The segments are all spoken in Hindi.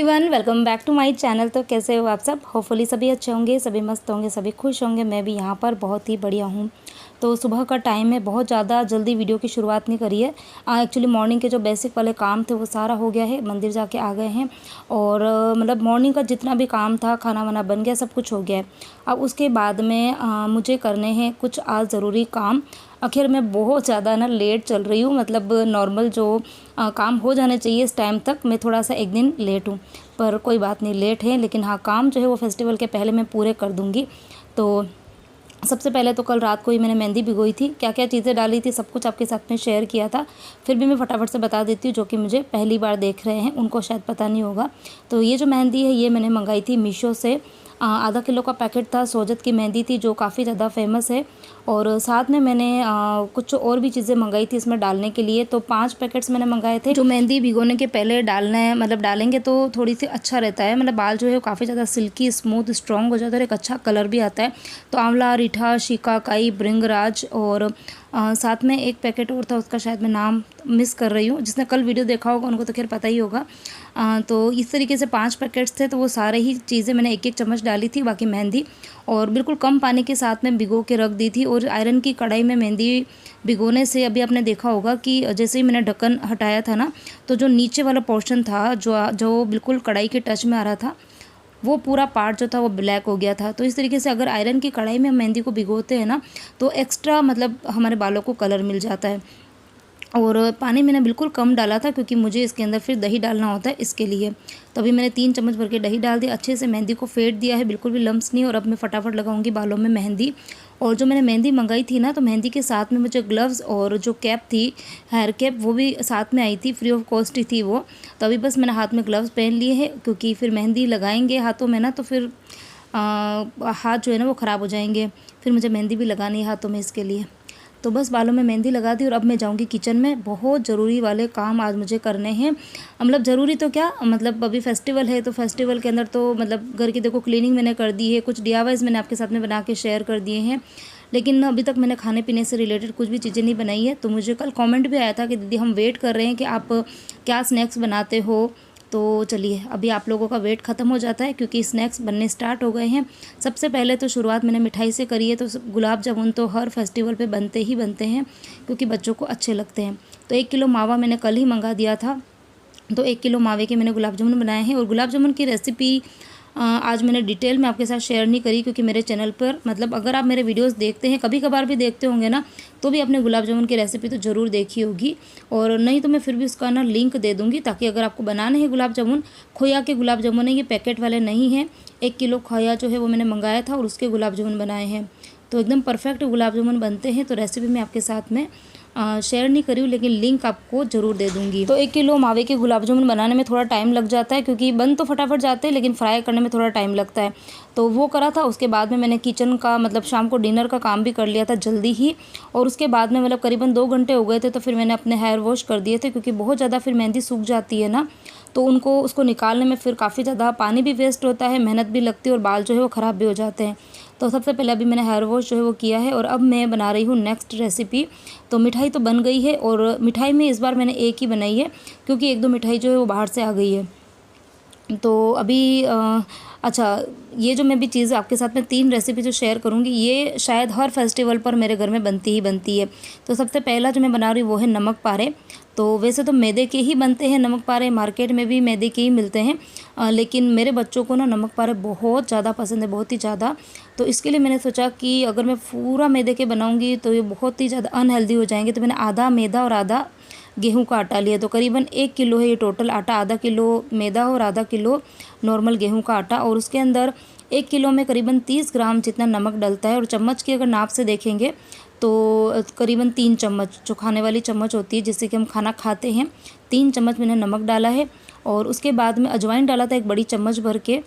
Everyone, welcome back to my channel. तो कैसे हो आप सब? होपफुली सभी अच्छे होंगे, सभी मस्त होंगे, सभी खुश होंगे। मैं भी यहाँ पर बहुत ही बढ़िया हूँ। तो सुबह का टाइम है, बहुत ज़्यादा जल्दी वीडियो की शुरुआत नहीं करी है। एक्चुअली मॉर्निंग के जो बेसिक वाले काम थे वो सारा हो गया है, मंदिर जाके आ गए हैं और मतलब मॉर्निंग का जितना भी काम था, खाना वाना बन गया, सब कुछ हो गया है। अब उसके बाद में मुझे करने हैं कुछ आज ज़रूरी काम। आखिर मैं बहुत ज़्यादा ना लेट चल रही हूँ, मतलब नॉर्मल जो काम हो जाने चाहिए इस टाइम तक, मैं थोड़ा सा एक दिन लेट हूँ। पर कोई बात नहीं, लेट है लेकिन हाँ, काम जो है वो फेस्टिवल के पहले मैं पूरे कर दूँगी। तो सबसे पहले तो कल रात को ही मैंने मेहंदी भिगोई थी। क्या क्या चीज़ें डाली थी सब कुछ आपके साथ में शेयर किया था, फिर भी मैं फटाफट से बता देती हूँ। जो कि मुझे पहली बार देख रहे हैं उनको शायद पता नहीं होगा। तो ये जो मेहंदी है ये मैंने मंगाई थी मीशो से। आधा किलो का पैकेट था, सोजत की मेहंदी थी जो काफ़ी ज़्यादा फेमस है। और साथ में मैंने कुछ और भी चीज़ें मंगाई थी इसमें डालने के लिए। तो 5 पैकेट्स मैंने मंगाए थे। जो मेहंदी भिगोने के पहले डालना है, मतलब डालेंगे तो थोड़ी सी अच्छा रहता है, मतलब बाल जो है वो काफ़ी ज़्यादा सिल्की स्मूथ स्ट्रॉन्ग हो जाता है और एक अच्छा कलर भी आता है। तो आंवला, रीठा, शिकाकाई, भृंगराज और साथ में एक पैकेट और था, उसका शायद मैं नाम मिस कर रही हूँ। जिसने कल वीडियो देखा होगा उनको तो खैर पता ही होगा। तो इस तरीके से 5 पैकेट्स थे। तो वो सारे ही चीज़ें मैंने एक एक चम्मच डाली थी, बाकी मेहंदी और बिल्कुल कम पानी के साथ में भिगो के रख दी थी। और आयरन की कढ़ाई में मेहंदी भिगोने से अभी आपने देखा होगा कि जैसे ही मैंने ढक्कन हटाया था ना, तो जो नीचे वाला पोर्शन था जो जो बिल्कुल कढ़ाई के टच में आ रहा था, वो पूरा पार्ट जो था वो ब्लैक हो गया था। तो इस तरीके से अगर आयरन की कढ़ाई में हम मेहंदी को भिगोते हैं ना, तो एक्स्ट्रा मतलब हमारे बालों को कलर मिल जाता है। और पानी मैंने बिल्कुल कम डाला था क्योंकि मुझे इसके अंदर फिर दही डालना होता है, इसके लिए। तो अभी मैंने 3 चम्मच भर के दही डाल दिया, अच्छे से मेहंदी को फेंट दिया है, बिल्कुल भी लम्स नहीं। और अब मैं फटाफट लगाऊंगी बालों में मेहंदी। और जो मैंने मेहंदी मंगाई थी ना, तो मेहंदी के साथ में मुझे ग्लव्स और जो कैप थी, हेयर कैप, वो भी साथ में आई थी, फ्री ऑफ कॉस्ट ही थी वो। तो अभी बस मैंने हाथ में ग्लव्स पहन लिए हैं क्योंकि फिर मेहंदी लगाएंगे हाथों में ना, तो फिर हाथ जो है ना वो ख़राब हो जाएंगे। फिर मुझे मेहंदी भी लगानी है हाथों में, इसके लिए। तो बस बालों में मेहंदी लगा दी और अब मैं जाऊंगी किचन में। बहुत ज़रूरी वाले काम आज मुझे करने हैं। मतलब ज़रूरी तो क्या, मतलब अभी फेस्टिवल है तो फेस्टिवल के अंदर तो मतलब घर की देखो क्लीनिंग मैंने कर दी है, कुछ DIYs मैंने आपके साथ में बना के शेयर कर दिए हैं। लेकिन अभी तक मैंने खाने पीने से रिलेटेड कुछ भी चीज़ें नहीं बनाई है। तो मुझे कल कमेंट भी आया था कि दीदी हम वेट कर रहे हैं कि आप क्या स्नैक्स बनाते हो। तो चलिए, अभी आप लोगों का वेट ख़त्म हो जाता है क्योंकि स्नैक्स बनने स्टार्ट हो गए हैं। सबसे पहले तो शुरुआत मैंने मिठाई से करी है। तो गुलाब जामुन तो हर फेस्टिवल पे बनते ही बनते हैं क्योंकि बच्चों को अच्छे लगते हैं। तो 1 किलो मावा मैंने कल ही मंगा दिया था। तो 1 किलो मावे के मैंने गुलाब जामुन बनाए हैं। और गुलाब जामुन की रेसिपी आज मैंने डिटेल में आपके साथ शेयर नहीं करी क्योंकि मेरे चैनल पर, मतलब अगर आप मेरे वीडियोस देखते हैं, कभी कभार भी देखते होंगे ना, तो भी आपने गुलाब जामुन की रेसिपी तो ज़रूर देखी होगी। और नहीं तो मैं फिर भी उसका ना लिंक दे दूँगी, ताकि अगर आपको बनाने हैं गुलाब जामुन, खोया के गुलाब जामुन है ये, पैकेट वाले नहीं हैं। 1 किलो खोया जो है वो मैंने मंगाया था और उसके गुलाब जामुन बनाए हैं। तो एकदम परफेक्ट गुलाब जामुन बनते हैं। तो रेसिपी मैं आपके साथ में शेयर नहीं करी हूँ, लेकिन लिंक आपको ज़रूर दे दूँगी। तो 1 किलो मावे के गुलाब जामुन बनाने में थोड़ा टाइम लग जाता है क्योंकि बन तो फटाफट जाते हैं लेकिन फ्राई करने में थोड़ा टाइम लगता है। तो वो करा था। उसके बाद में मैंने किचन का, मतलब शाम को डिनर का काम भी कर लिया था जल्दी ही। और उसके बाद में मतलब करीबन 2 घंटे हो गए थे, तो फिर मैंने अपने हेयर वॉश कर दिए थे क्योंकि बहुत ज़्यादा फिर मेहंदी सूख जाती है ना, तो उसको निकालने में फिर काफ़ी ज़्यादा पानी भी वेस्ट होता है, मेहनत भी लगती है और बाल जो है वो ख़राब भी हो जाते हैं। तो सबसे पहले अभी मैंने हेयर वॉश जो है वो किया है और अब मैं बना रही हूँ नेक्स्ट रेसिपी। तो मिठाई तो बन गई है और मिठाई में इस बार मैंने एक ही बनाई है क्योंकि 1-2 मिठाई जो है वो बाहर से आ गई है। तो अभी अच्छा, ये जो मैं भी चीज़ आपके साथ में 3 रेसिपी जो शेयर करूँगी, ये शायद हर फेस्टिवल पर मेरे घर में बनती ही बनती है। तो सबसे पहला जो मैं बना रही हूँ वो है नमक पारे। तो वैसे तो मैदे के ही बनते हैं नमक पारे, मार्केट में भी मैदे के ही मिलते हैं। लेकिन मेरे बच्चों को ना नमक पारे बहुत ज़्यादा पसंद है, बहुत ही ज़्यादा। तो इसके लिए मैंने सोचा कि अगर मैं पूरा मैदे के बनाऊँगी तो ये बहुत ही ज़्यादा अनहेल्दी हो जाएंगे। तो मैंने आधा मैदा और आधा गेहूं का आटा लिया। तो करीबन 1 किलो है ये टोटल आटा, आधा किलो मैदा और आधा किलो नॉर्मल गेहूं का आटा। और उसके अंदर 1 किलो में करीबन 30 ग्राम जितना नमक डलता है। और चम्मच की अगर नाप से देखेंगे तो करीबन 3 चम्मच, जो खाने वाली चम्मच होती है जिससे कि हम खाना खाते हैं, 3 चम्मच मैंने नमक डाला है। और उसके बाद में अजवाइन डाला था 1 बड़ी चम्मच भर के।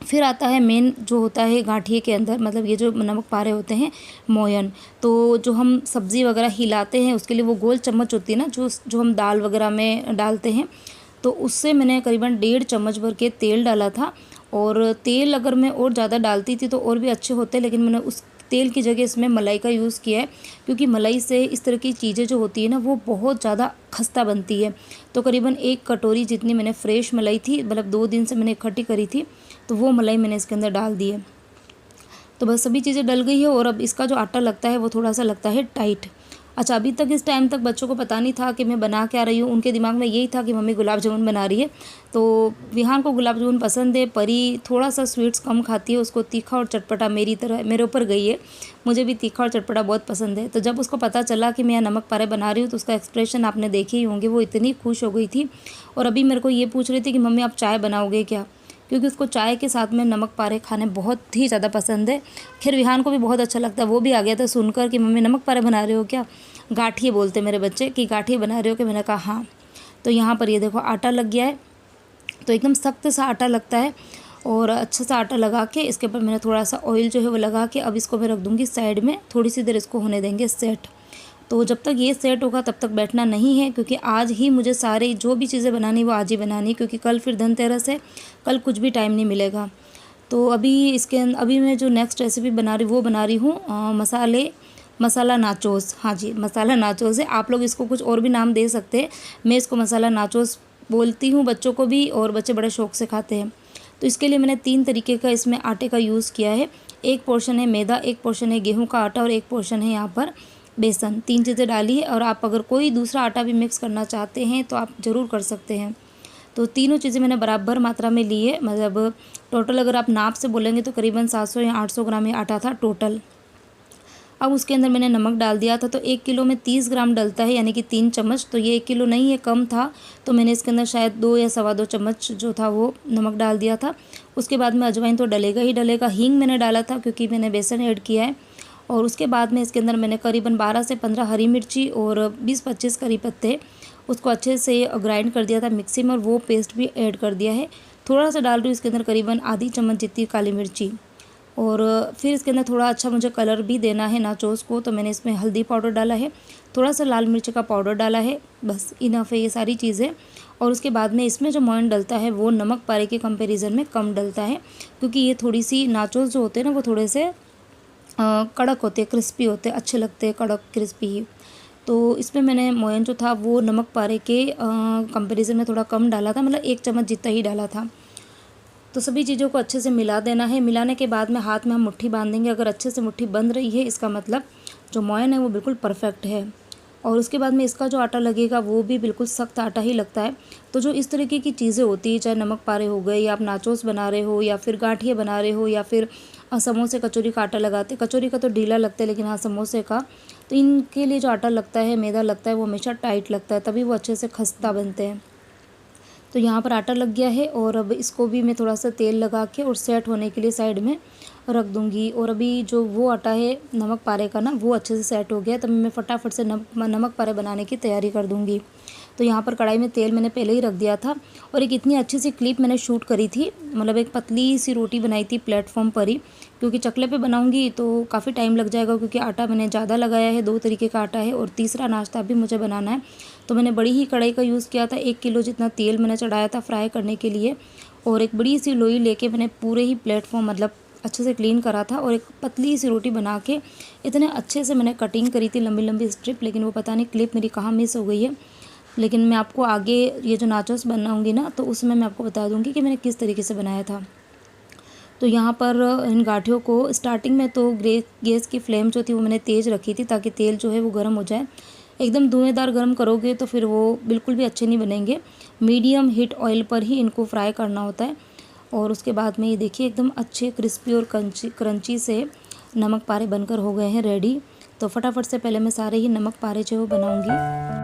फिर आता है मेन जो होता है गाठिए के अंदर, मतलब ये जो नमक पारे होते हैं, मोयन। तो जो हम सब्ज़ी वगैरह हिलाते हैं उसके लिए वो गोल चम्मच होती है ना, जो हम दाल वगैरह में डालते हैं। तो उससे मैंने करीबन 1.5 चम्मच भर के तेल डाला था। और तेल अगर मैं और ज़्यादा डालती थी तो और भी अच्छे होते, लेकिन मैंने उस तेल की जगह इसमें मलाई का यूज़ किया है, क्योंकि मलाई से इस तरह की चीज़ें जो होती है ना वो बहुत ज़्यादा खस्ता बनती है। तो करीबन 1 कटोरी जितनी मैंने फ्रेश मलाई थी, मतलब 2 दिन से मैंने इकट्ठी करी थी, तो वो मलाई मैंने इसके अंदर डाल दी है। तो बस सभी चीज़ें डल गई है और अब इसका जो आटा लगता है वो थोड़ा-सा लगता है टाइट। अच्छा, अभी तक इस टाइम तक बच्चों को पता नहीं था कि मैं बना क्या रही हूँ, उनके दिमाग में यही था कि मम्मी गुलाब जामुन बना रही है। तो विहान को गुलाब जामुन पसंद है, परी थोड़ा-सा स्वीट्स कम खाती है, उसको तीखा और चटपटा मेरी तरह मेरे ऊपर गई है। मुझे भी तीखा और चटपटा बहुत पसंद है। तो जब उसको पता चला कि मैं यहाँ नमक पारे बना रही हूँ तो उसका एक्सप्रेशन आपने देखे ही होंगे, वो इतनी खुश हो गई थी। और अभी मेरे को ये पूछ रही थी कि मम्मी आप चाय बनाओगे क्या? क्योंकि उसको चाय के साथ में नमक पारे खाने बहुत ही ज़्यादा पसंद है। खैर विहान को भी बहुत अच्छा लगता है, वो भी आ गया था सुनकर कि मम्मी नमक पारे बना रहे हो क्या? गाठिए बोलते मेरे बच्चे कि गाठिए बना रहे हो क्या? मैंने कहा हाँ। तो यहाँ पर ये देखो आटा लग गया है, तो एकदम सख्त सा आटा लगता है और अच्छा सा आटा लगा के इसके ऊपर मैंने थोड़ा सा ऑयल जो है वो लगा के अब इसको मैं रख दूँगी साइड में, थोड़ी सी देर इसको होने देंगे सेट। तो जब तक ये सेट होगा तब तक बैठना नहीं है, क्योंकि आज ही मुझे सारी जो भी चीज़ें बनानी वो आज ही बनानी है, क्योंकि कल फिर धनतेरस है, कल कुछ भी टाइम नहीं मिलेगा। तो अभी मैं जो नेक्स्ट रेसिपी बना रही वो बना रही हूँ मसाला नाचोस। हाँ जी, मसाला नाचोस है। आप लोग इसको कुछ और भी नाम दे सकते हैं, मैं इसको मसाला नाचोस बोलती हूँ बच्चों को भी, और बच्चे बड़े शौक से खाते हैं। तो इसके लिए मैंने 3 तरीके का इसमें आटे का यूज़ किया है। एक पोर्शन है मैदा, एक पोर्शन है गेहूँ का आटा और एक पोर्शन है यहाँ पर बेसन। 3 चीज़ें डाली है, और आप अगर कोई दूसरा आटा भी मिक्स करना चाहते हैं तो आप ज़रूर कर सकते हैं। तो तीनों चीज़ें मैंने बराबर मात्रा में ली है, मतलब टोटल अगर आप नाप से बोलेंगे तो करीबन 700 या 800 ग्राम ये आटा था टोटल। अब उसके अंदर मैंने नमक डाल दिया था, तो 1 किलो में 30 ग्राम डलता है, यानी कि 3 चम्मच। तो ये 1 किलो नहीं है, कम था, तो मैंने इसके अंदर शायद 2 या सवा 2 चम्मच जो था वो नमक डाल दिया था। उसके बाद में अजवाइन तो डलेगा ही डलेगा। हींग मैंने डाला था क्योंकि मैंने बेसन ऐड किया है। और उसके बाद में इसके अंदर मैंने करीबन 12 से 15 हरी मिर्ची और 20-25 करी पत्ते, उसको अच्छे से ग्राइंड कर दिया था मिक्सी में, और वो पेस्ट भी ऐड कर दिया है। थोड़ा सा डाल रही हूँ इसके अंदर करीबन आधी चम्मच जितनी काली मिर्ची। और फिर इसके अंदर थोड़ा अच्छा मुझे कलर भी देना है नाचोस को, तो मैंने इसमें हल्दी पाउडर डाला है, थोड़ा सा लाल मिर्च का पाउडर डाला है, बस इनफ है ये सारी चीज़ें। और उसके बाद में इसमें जो मोयन डलता है वो नमक पारे के कंपैरिजन में कम डलता है, क्योंकि ये थोड़ी सी नाचोस जो होते हैं ना वो थोड़े से कड़क होते हैं, क्रिस्पी होते हैं, अच्छे लगते हैं कड़क क्रिस्पी ही। तो इसमें मैंने मोयन जो था वो नमक पारे के कंपैरिजन में थोड़ा कम डाला था, मतलब 1 चम्मच जितना ही डाला था। तो सभी चीज़ों को अच्छे से मिला देना है। मिलाने के बाद में हाथ में हम मुट्ठी बांधेंगे। अगर अच्छे से मुट्ठी बंध रही है इसका मतलब जो मोयन है वो बिल्कुल परफेक्ट है। और उसके बाद में इसका जो आटा लगेगा वो भी बिल्कुल सख्त आटा ही लगता है। तो जो इस तरीके की चीज़ें होती है, चाहे नमक पारे हो गए या आप नाचोस बना रहे हो या फिर गाठिए बना रहे हो या फिर समोसे कचौरी का आटा लगाते, कचौरी का तो ढीला लगता है लेकिन हाँ समोसे का, तो इनके लिए जो आटा लगता है, मैदा लगता है, वो हमेशा टाइट लगता है, तभी वो अच्छे से खस्ता बनते हैं। तो यहाँ पर आटा लग गया है और अब इसको भी मैं थोड़ा सा तेल लगा के और सेट होने के लिए साइड में रख दूँगी। और अभी जो वो आटा है नमक पारे का ना, वो अच्छे से सेट हो गया, तब मैं फटाफट से नमक पारे बनाने की तैयारी कर दूँगी। तो यहाँ पर कढ़ाई में तेल मैंने पहले ही रख दिया था और एक इतनी अच्छी सी क्लिप मैंने शूट करी थी, मतलब एक पतली सी रोटी बनाई थी प्लेटफॉर्म पर ही, क्योंकि चकले पे बनाऊंगी तो काफ़ी टाइम लग जाएगा, क्योंकि आटा मैंने ज़्यादा लगाया है, 2 तरीके का आटा है और तीसरा नाश्ता भी मुझे बनाना है। तो मैंने बड़ी ही कढ़ाई का यूज़ किया था, 1 किलो जितना तेल मैंने चढ़ाया था फ्राई करने के लिए, और एक बड़ी सी लोई लेके मैंने पूरे ही प्लेटफॉर्म मतलब अच्छे से क्लीन करा था और एक पतली सी रोटी बना के इतने अच्छे से मैंने कटिंग करी थी, लंबी लंबी स्ट्रिप, लेकिन वो पता नहीं क्लिप मेरी कहाँ मिस हो गई है। लेकिन मैं आपको आगे ये जो नाचोस बनाऊंगी ना तो उसमें मैं आपको बता दूंगी कि मैंने किस तरीके से बनाया था। तो यहाँ पर इन गाठियों को स्टार्टिंग में तो गैस की फ्लेम जो थी वो मैंने तेज़ रखी थी, ताकि तेल जो है वो गर्म हो जाए। एकदम धुएंधार गर्म करोगे तो फिर वो बिल्कुल भी अच्छे नहीं बनेंगे। मीडियम हीट ऑयल पर ही इनको फ्राई करना होता है। और उसके बाद में ये देखिए एकदम अच्छे क्रिस्पी और क्रंची से नमक पारे बनकर हो गए हैं रेडी। तो फटाफट से पहले मैं सारे ही नमक पारे जो है वो बनाऊँगी।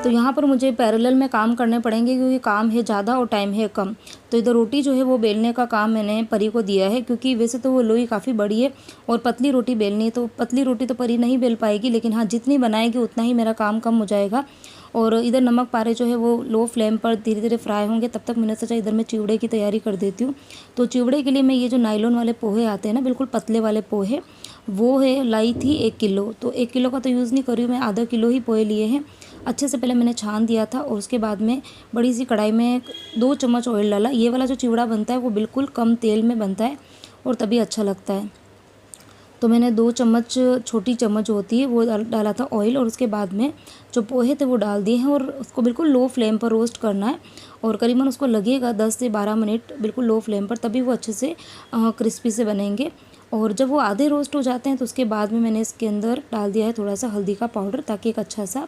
तो यहाँ पर मुझे पैरेलल में काम करने पड़ेंगे, क्योंकि काम है ज़्यादा और टाइम है कम। तो इधर रोटी जो है वो बेलने का काम मैंने परी को दिया है, क्योंकि वैसे तो वो लोई काफ़ी बड़ी है और पतली रोटी बेलनी है, तो पतली रोटी तो परी नहीं बेल पाएगी, लेकिन हाँ जितनी बनाएगी उतना ही मेरा काम कम हो जाएगा। और इधर नमक पारे जो है वो लो फ्लेम पर धीरे धीरे फ्राई होंगे, तब तक मैंने सोचा इधर मैं चिवड़े की तैयारी कर देती हूँ। तो चिवड़े के लिए मैं ये जो नायलॉन वाले पोहे आते हैं ना, बिल्कुल पतले वाले पोहे, वो है लाई थी 1 किलो। तो 1 किलो का तो यूज़ नहीं कर रही हूँ मैं, आधा किलो ही पोहे लिए हैं। अच्छे से पहले मैंने छान दिया था और उसके बाद में बड़ी सी कढ़ाई में 2 चम्मच ऑयल डाला। ये वाला जो चिवड़ा बनता है वो बिल्कुल कम तेल में बनता है और तभी अच्छा लगता है। तो मैंने 2 चम्मच, छोटी चम्मच जो होती है वो डाला था ऑयल, और उसके बाद में जो पोहे थे वो डाल दिए हैं और उसको बिल्कुल लो फ्लेम पर रोस्ट करना है। और करीबन उसको लगेगा 10 से 12 मिनट बिल्कुल लो फ्लेम पर, तभी वो अच्छे से क्रिस्पी से बनेंगे। और जब वो आधे रोस्ट हो जाते हैं तो उसके बाद में मैंने इसके अंदर डाल दिया है थोड़ा सा हल्दी का पाउडर, ताकि एक अच्छा सा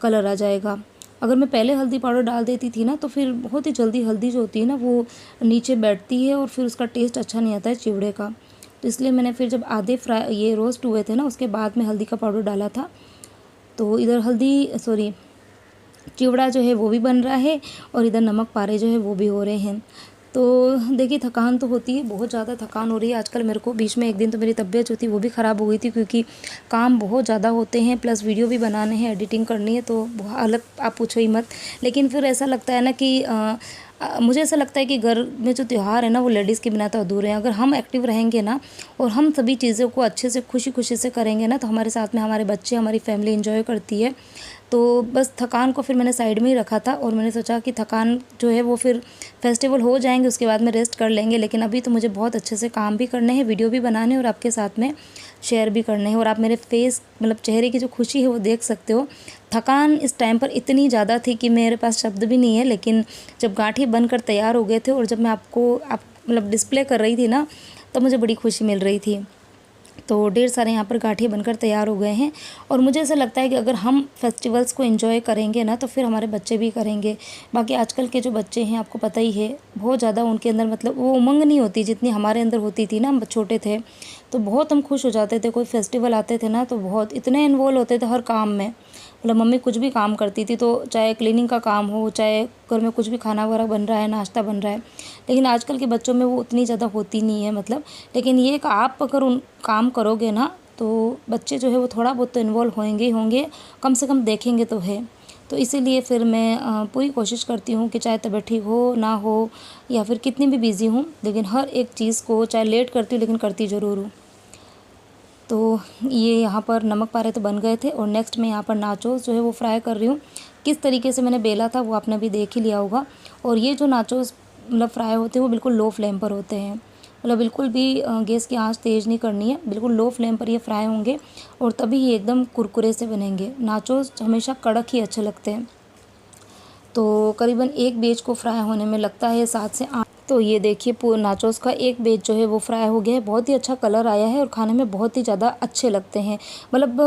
कलर आ जाएगा। अगर मैं पहले हल्दी पाउडर डाल देती थी ना तो फिर बहुत ही जल्दी हल्दी जो होती है ना वो नीचे बैठती है और फिर उसका टेस्ट अच्छा नहीं आता है चिवड़े का। तो इसलिए मैंने फिर जब आधे फ्राई ये रोस्ट हुए थे ना उसके बाद में हल्दी का पाउडर डाला था। तो इधर चिवड़ा जो है वो भी बन रहा है और इधर नमक पारे जो है वो भी हो रहे हैं। तो देखिए, थकान तो होती है, बहुत ज़्यादा थकान हो रही है आजकल मेरे को। बीच में एक दिन तो मेरी तबीयत जो थी वो भी ख़राब हो गई थी, क्योंकि काम बहुत ज़्यादा होते हैं, प्लस वीडियो भी बनाने हैं, एडिटिंग करनी है, तो अलग आप पूछो ही मत। लेकिन फिर ऐसा लगता है ना कि मुझे ऐसा लगता है कि घर में जो त्यौहार है ना वो लेडीज़ के बिना तो अधूरे हैं। अगर हम एक्टिव रहेंगे ना और हम सभी चीज़ों को अच्छे से खुशी खुशी से करेंगे ना, तो हमारे साथ में हमारे बच्चे, हमारी फैमिली एंजॉय करती है। तो बस थकान को फिर मैंने साइड में ही रखा था और मैंने सोचा कि थकान जो है वो फिर फेस्टिवल हो जाएंगे उसके बाद में रेस्ट कर लेंगे। लेकिन अभी तो मुझे बहुत अच्छे से काम भी करने हैं, वीडियो भी बनाने हैं और आपके साथ में शेयर भी करने हैं। और आप मेरे फेस मतलब चेहरे की जो खुशी है वो देख सकते हो। थकान इस टाइम पर इतनी ज़्यादा थी कि मेरे पास शब्द भी नहीं है। लेकिन जब गांठे बनकर तैयार हो गए थे और जब मैं आप मतलब डिस्प्ले कर रही थी ना, तब मुझे बड़ी खुशी मिल रही थी। तो ढेर सारे यहाँ पर गांठे बनकर तैयार हो गए हैं। और मुझे ऐसा लगता है कि अगर हम फेस्टिवल्स को एंजॉय करेंगे ना तो फिर हमारे बच्चे भी करेंगे। बाकी आजकल के जो बच्चे हैं आपको पता ही है, बहुत ज़्यादा उनके अंदर मतलब वो उमंग नहीं होती जितनी हमारे अंदर होती थी ना। हम छोटे थे तो बहुत हम खुश हो जाते थे, कोई फेस्टिवल आते थे ना तो बहुत इतने इन्वॉल्व होते थे हर काम में। मतलब मम्मी कुछ भी काम करती थी, तो चाहे क्लीनिंग का काम हो, चाहे घर में कुछ भी खाना वगैरह बन रहा है, नाश्ता बन रहा है। लेकिन आजकल के बच्चों में वो उतनी ज़्यादा होती नहीं है मतलब। लेकिन ये कि आप अगर उन काम करोगे ना तो बच्चे जो है वो थोड़ा बहुत तो इन्वॉल्व होंगे ही होंगे, कम से कम देखेंगे तो है। तो इसीलिए फिर मैं पूरी कोशिश करती हूँ कि चाहे तबीयत ठीक हो ना हो या फिर कितनी भी बिज़ी हूँ, लेकिन हर एक चीज़ को चाहे लेट करती हूँ लेकिन करती ज़रूर हूँ। तो ये यहाँ पर नमक पारे तो बन गए थे और नेक्स्ट मैं यहाँ पर नाचोस जो है वो फ्राई कर रही हूँ। किस तरीके से मैंने बेला था वो आपने भी देख ही लिया होगा। और ये जो नाचोस मतलब फ्राई होते हैं वो बिल्कुल लो फ्लेम पर होते हैं, मतलब बिल्कुल भी गैस की आंच तेज़ नहीं करनी है, बिल्कुल लो फ्लेम पर ये फ्राई होंगे और तभी ये एकदम कुरकुरे से बनेंगे। नाचोस हमेशा कड़क ही अच्छे लगते हैं। तो करीबन एक बैच को फ्राई होने में लगता है 7 से 8। तो ये देखिए नाचोस का एक बैच जो है वो फ्राई हो गया है, बहुत ही अच्छा कलर आया है और खाने में बहुत ही ज़्यादा अच्छे लगते हैं। मतलब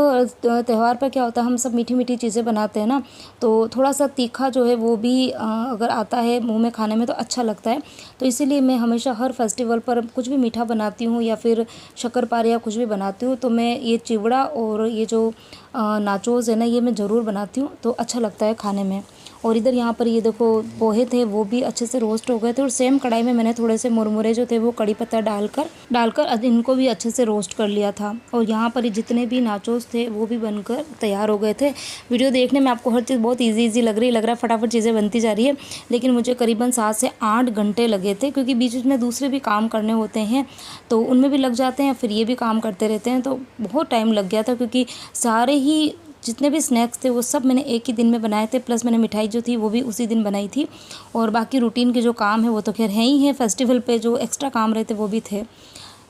त्यौहार पर क्या होता है, हम सब मीठी मीठी चीज़ें बनाते हैं ना, तो थोड़ा सा तीखा जो है वो भी अगर आता है मुंह में खाने में तो अच्छा लगता है। तो इसीलिए मैं हमेशा हर फेस्टिवल पर कुछ भी मीठा बनाती हूँ या फिर शक्करपारे या कुछ भी बनाती हूँ तो मैं ये चिवड़ा और ये जो नाचोस है ना ये मैं ज़रूर बनाती हूँ, तो अच्छा लगता है खाने में। और इधर यहाँ पर ये देखो पोहे थे वो भी अच्छे से रोस्ट हो गए थे और सेम कढ़ाई में मैंने थोड़े से मुरमुरे जो थे वो कड़ी पत्ता डालकर इनको भी अच्छे से रोस्ट कर लिया था। और यहाँ पर जितने भी नाचोस थे वो भी बनकर तैयार हो गए थे। वीडियो देखने में आपको हर चीज़ बहुत ईजी लग रहा है फटाफट चीज़ें बनती जा रही है, लेकिन मुझे करीबन 7 से 8 घंटे लगे थे, क्योंकि बीच बीच में दूसरे भी काम करने होते हैं तो उनमें भी लग जाते हैं, फिर ये भी काम करते रहते हैं, तो बहुत टाइम लग गया था। क्योंकि सारे ही जितने भी स्नैक्स थे वो सब मैंने एक ही दिन में बनाए थे, प्लस मैंने मिठाई जो थी वो भी उसी दिन बनाई थी। और बाकी रूटीन के जो काम है वो तो खैर है ही है, फेस्टिवल पे जो एक्स्ट्रा काम रहते वो भी थे।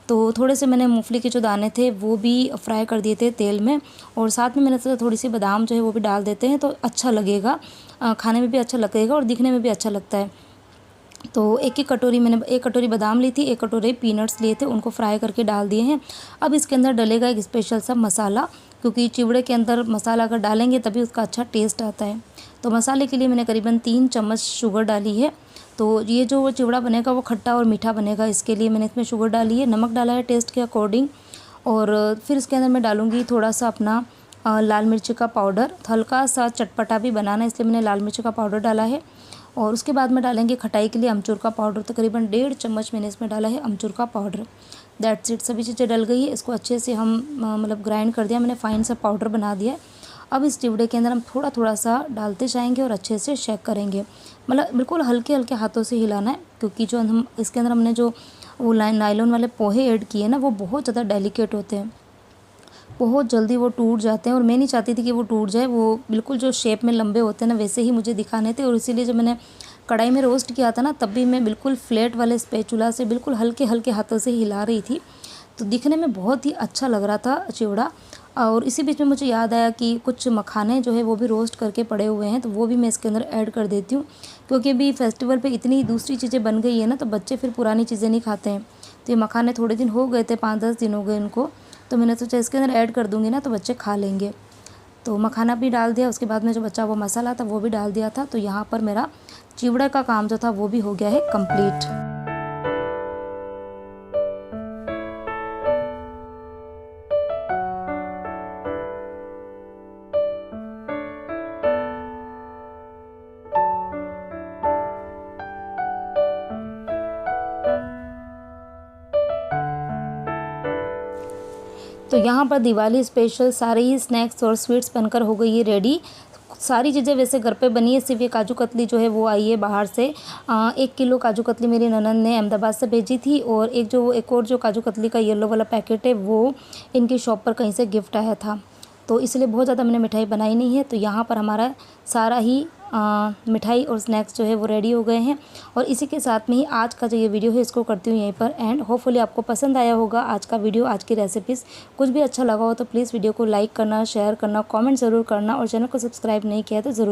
तो थोड़े से मैंने मूंगफली के जो दाने थे वो भी फ्राई कर दिए थे तेल में, और साथ में मैंने सोचा थोड़ी सी बादाम जो है वो भी डाल देते हैं तो अच्छा लगेगा, खाने में भी अच्छा लगेगा और दिखने में भी अच्छा लगता है। तो एक कटोरी बादाम ली थी, 1 कटोरी पीनट्स लिए थे, उनको फ्राई करके डाल दिए हैं। अब इसके अंदर डलेगा एक स्पेशल सा मसाला, क्योंकि चिवड़े के अंदर मसाला अगर डालेंगे तभी उसका अच्छा टेस्ट आता है। तो मसाले के लिए मैंने करीबन 3 चम्मच शुगर डाली है। तो ये जो चिवड़ा बनेगा वो खट्टा और मीठा बनेगा, इसके लिए मैंने इसमें शुगर डाली है, नमक डाला है टेस्ट के अकॉर्डिंग। और फिर इसके अंदर मैं डालूँगी थोड़ा सा अपना लाल मिर्च का पाउडर, हल्का सा चटपटा भी बनाना है इसलिए मैंने लाल मिर्च का पाउडर डाला है। और उसके बाद में डालेंगे खटाई के लिए अमचूर का पाउडर, तकरीबन 1.5 चम्मच मैंने इसमें डाला है अमचूर का पाउडर। दैट्स इट, सभी चीज़ें डल गई है। इसको अच्छे से हम मतलब ग्राइंड कर दिया, मैंने फाइन सा पाउडर बना दिया है। अब इस चिवड़े के अंदर हम थोड़ा थोड़ा सा डालते जाएंगे और अच्छे से शेक करेंगे, मतलब बिल्कुल हल्के हल्के हाथों से हिलाना है, क्योंकि जो हम इसके अंदर हमने जो वो नायलॉन वाले पोहे ऐड किए ना वो बहुत ज़्यादा डेलिकेट होते हैं। बहुत जल्दी वो टूट जाते हैं और मैं नहीं चाहती थी कि वो टूट जाए। वो बिल्कुल जो शेप में लंबे होते हैं ना वैसे ही मुझे दिखाने थे, और इसीलिए जब मैंने कढ़ाई में रोस्ट किया था ना तब भी मैं बिल्कुल फ्लैट वाले स्पैचुला से बिल्कुल हल्के हल्के हाथों से हिला रही थी। तो दिखने में बहुत ही अच्छा लग रहा था चिवड़ा। और इसी बीच में मुझे याद आया कि कुछ मखाने जो है वो भी रोस्ट करके पड़े हुए हैं, तो वो भी मैं इसके अंदर ऐड कर देती हूँ, क्योंकि अभी फेस्टिवल पे इतनी दूसरी चीज़ें बन गई है ना, तो बच्चे फिर पुरानी चीज़ें नहीं खाते हैं। तो ये मखाने थोड़े दिन हो गए थे, 5-10 दिन हो गए इनको, तो मैंने सोचा इसके अंदर ऐड कर दूँगी ना तो बच्चे खा लेंगे। तो मखाना भी डाल दिया, उसके बाद में जो बचा वो मसाला था वो भी डाल दिया था। तो यहाँ पर मेरा चिवड़ा का काम जो था वो भी हो गया है कंप्लीट। तो यहाँ पर दिवाली स्पेशल सारे ही स्नैक्स और स्वीट्स बनकर हो गई है रेडी। सारी चीज़ें वैसे घर पे बनी है, सिर्फ ये काजू कतली जो है वो आई है बाहर से। 1 किलो काजू कतली मेरी ननद ने अहमदाबाद से भेजी थी, और एक और जो काजू कतली का येलो वाला पैकेट है वो इनकी शॉप पर कहीं से गिफ्ट आया था। तो इसलिए बहुत ज़्यादा मैंने मिठाई बनाई नहीं है। तो यहाँ पर हमारा सारा ही मिठाई और स्नैक्स जो है वो रेडी हो गए हैं। और इसी के साथ में ही आज का जो ये वीडियो है इसको करती हूँ यहीं पर एंड। होपफुली आपको पसंद आया होगा आज का वीडियो, आज की रेसिपीज़। कुछ भी अच्छा लगा हो तो प्लीज़ वीडियो को लाइक करना, शेयर करना, कमेंट ज़रूर करना, और चैनल को सब्सक्राइब नहीं किया तो ज़रूर